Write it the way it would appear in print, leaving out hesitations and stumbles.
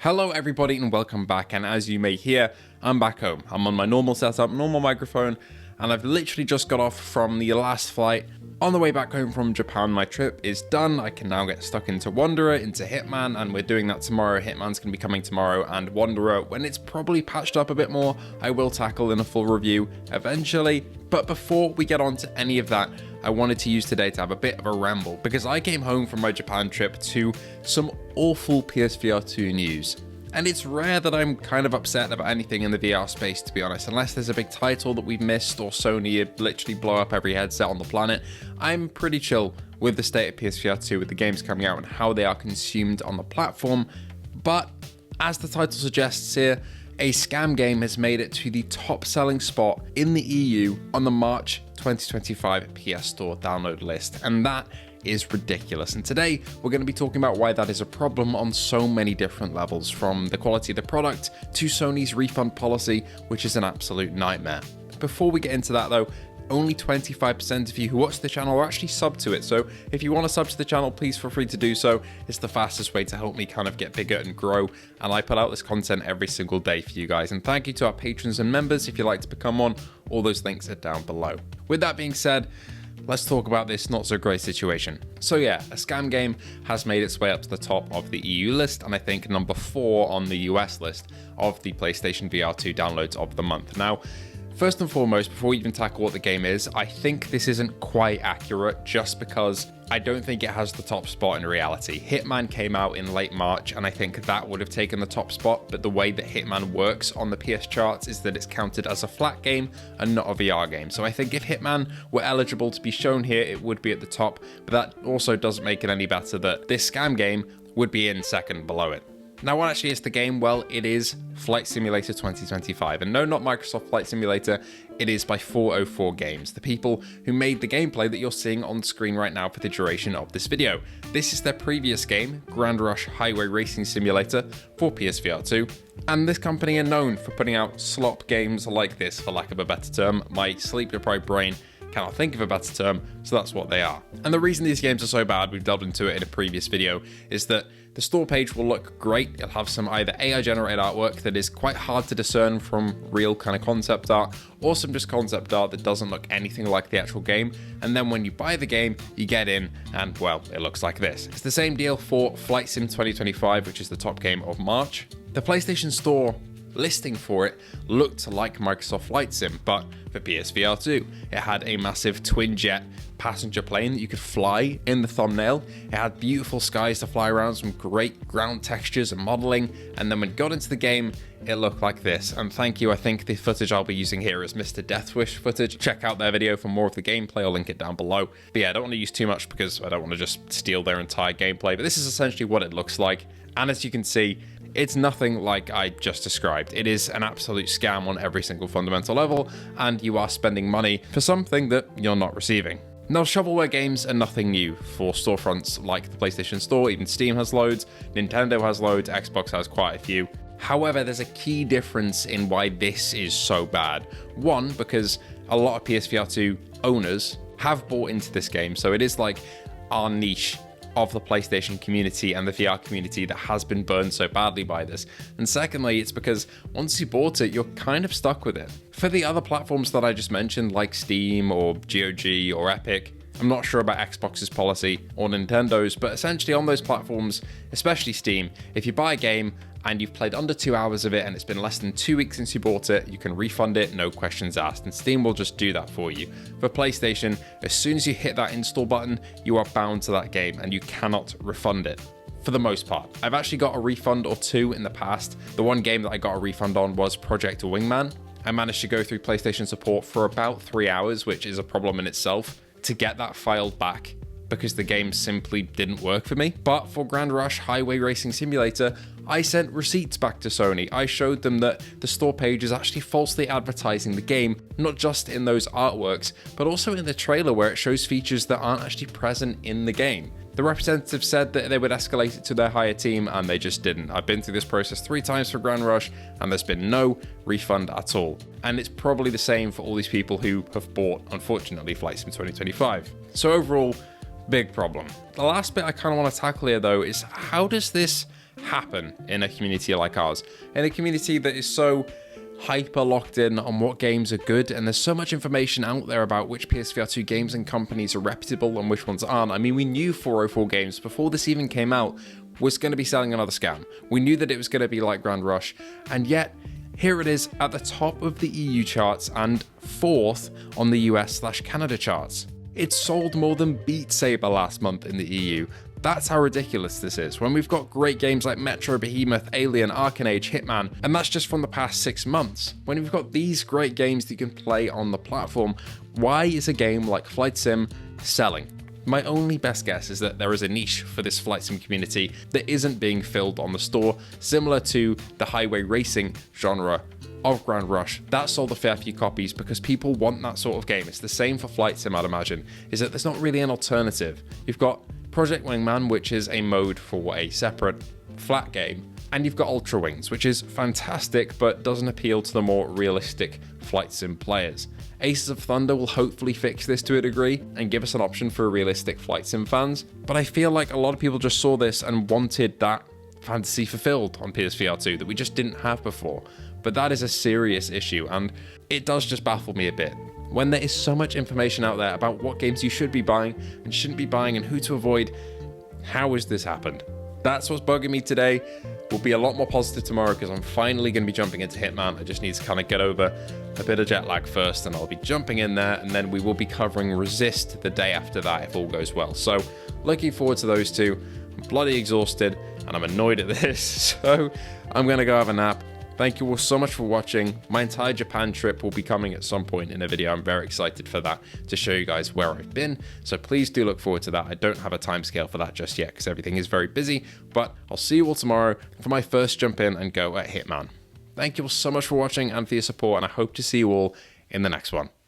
Hello everybody and welcome back, and as you may hear, I'm back home. I'm on my normal setup, normal microphone, and I've literally just got off from the last flight. On the way back home from Japan, my trip is done. I can now get stuck into Wanderer, into Hitman, and we're doing that tomorrow. Hitman's going to be coming tomorrow, and Wanderer, when it's probably patched up a bit more, I will tackle in a full review eventually. But before we get on to any of that, I wanted to use today to have a bit of a ramble, because I came home from my Japan trip to some awful PSVR2 news. And it's rare that I'm kind of upset about anything in the VR space, to be honest, unless there's a big title that we've missed or Sony literally blow up every headset on the planet. I'm pretty chill with the state of PSVR2, with the games coming out and how they are consumed on the platform. But as the title suggests here, a scam game has made it to the top selling spot in the EU on the March 2025 PS Store download list, and that is ridiculous. And today we're going to be talking about why that is a problem on so many different levels, from the quality of the product to Sony's refund policy, which is an absolute nightmare. Before we get into that though, only 25% of you who watch the channel are actually subbed to it, so if you want to sub to the channel, please feel free to do so. It's the fastest way to help me kind of get bigger and grow, and I put out this content every single day for you guys. And thank you to our patrons and members. If you'd like to become one, all those links are down below. With that being said, let's talk about this not so great situation. So yeah, a scam game has made its way up to the top of the EU list, and I think number 4 on the US list of the PlayStation VR2 downloads of the month. Now, first and foremost, before we even tackle what the game is, I think this isn't quite accurate, just because I don't think it has the top spot in reality. Hitman came out in late March, and I think that would have taken the top spot, but the way that Hitman works on the PS charts is that it's counted as a flat game and not a VR game. So I think if Hitman were eligible to be shown here, it would be at the top, but that also doesn't make it any better that this scam game would be in second below it. Now, what actually is the game? Well, it is Flight Simulator 2025, and no, not Microsoft Flight Simulator, it is by 404 Games, the people who made the gameplay that you're seeing on screen right now for the duration of this video. This is their previous game, Grand Rush Highway Racing Simulator for PSVR2, and this company are known for putting out slop games like this, for lack of a better term. My sleep-deprived brain cannot think of a better term, so that's what they are. And the reason these games are so bad, we've delved into it in a previous video, is that the store page will look great. It'll have some either AI generated artwork that is quite hard to discern from real kind of concept art, or some just concept art that doesn't look anything like the actual game. And then when you buy the game, you get in and, well, it looks like this. It's the same deal for Flight Sim 2025, which is the top game of March. The PlayStation Store listing for it looked like Microsoft Flight Sim, but for PSVR2. It had a massive twin jet passenger plane that you could fly in the thumbnail. It had beautiful skies to fly around, some great ground textures and modeling, and then when it got into the game, it looked like this. And thank you, I think the footage I'll be using here is Mr. Deathwish footage. Check out their video for more of the gameplay, I'll link it down below. But yeah, I don't want to use too much because I don't want to just steal their entire gameplay, but this is essentially what it looks like. And as you can see, it's nothing like I just described. It is an absolute scam on every single fundamental level, and you are spending money for something that you're not receiving. Now, shovelware games are nothing new for storefronts like the PlayStation Store. Even Steam has loads, Nintendo has loads, Xbox has quite a few. However, there's a key difference in why this is so bad. One, because a lot of PSVR2 owners have bought into this game, so it is like our niche of the PlayStation community and the VR community that has been burned so badly by this. And secondly, it's because once you bought it, you're kind of stuck with it. For the other platforms that I just mentioned, like Steam or GOG or Epic, I'm not sure about Xbox's policy or Nintendo's, but essentially on those platforms, especially Steam, if you buy a game and you've played under 2 hours of it and it's been less than 2 weeks since you bought it, you can refund it, no questions asked, and Steam will just do that for you. For PlayStation, as soon as you hit that install button, you are bound to that game and you cannot refund it. For the most part. I've actually got a refund or two in the past. The one game that I got a refund on was Project Wingman. I managed to go through PlayStation support for about 3 hours, which is a problem in itself, to get that file back, because the game simply didn't work for me. But for Grand Rush Highway Racing Simulator, I sent receipts back to Sony. I showed them that the store page is actually falsely advertising the game, not just in those artworks, but also in the trailer where it shows features that aren't actually present in the game. The representative said that they would escalate it to their higher team, and they just didn't. I've been through this process 3 times for Grand Rush, and there's been no refund at all. And it's probably the same for all these people who have bought, unfortunately, Flight Sim 2025. So overall, big problem. The last bit I kind of want to tackle here, though, is how does this happen in a community like ours, in a community that is so hyper locked in on what games are good, and there's so much information out there about which PSVR2 games and companies are reputable and which ones aren't. I mean, we knew 404 Games before this even came out was going to be selling another scam. We knew that it was going to be like Grand Rush, and yet here it is at the top of the EU charts and 4th on the US/Canada charts. It sold more than Beat Saber last month in the EU. That's how ridiculous this is, when we've got great games like Metro, Behemoth, Alien, Arcanage, Hitman, and that's just from the past 6 months. When we've got these great games that you can play on the platform, why is a game like Flight Sim selling? My only best guess is that there is a niche for this flight sim community that isn't being filled on the store, similar to the highway racing genre of Grand Rush. That sold a fair few copies because people want that sort of game. It's the same for Flight Sim, I'd imagine, is that there's not really an alternative. You've got Project Wingman, which is a mode for a separate flat game, and you've got Ultra Wings, which is fantastic but doesn't appeal to the more realistic flight sim players. Aces of Thunder will hopefully fix this to a degree and give us an option for realistic flight sim fans, but I feel like a lot of people just saw this and wanted that fantasy fulfilled on PSVR2 that we just didn't have before. But that is a serious issue, and it does just baffle me a bit. When there is so much information out there about what games you should be buying and shouldn't be buying and who to avoid, how has this happened? That's what's bugging me today. We'll be a lot more positive tomorrow because I'm finally going to be jumping into Hitman. I just need to kind of get over a bit of jet lag first, and I'll be jumping in there, and then we will be covering Resist the day after that if all goes well. So looking forward to those two. I'm bloody exhausted and I'm annoyed at this, so I'm going to go have a nap. Thank you all so much for watching. My entire Japan trip will be coming at some point in a video. I'm very excited for that, to show you guys where I've been. So please do look forward to that. I don't have a timescale for that just yet because everything is very busy, but I'll see you all tomorrow for my first jump in and go at Hitman. Thank you all so much for watching and for your support, and I hope to see you all in the next one.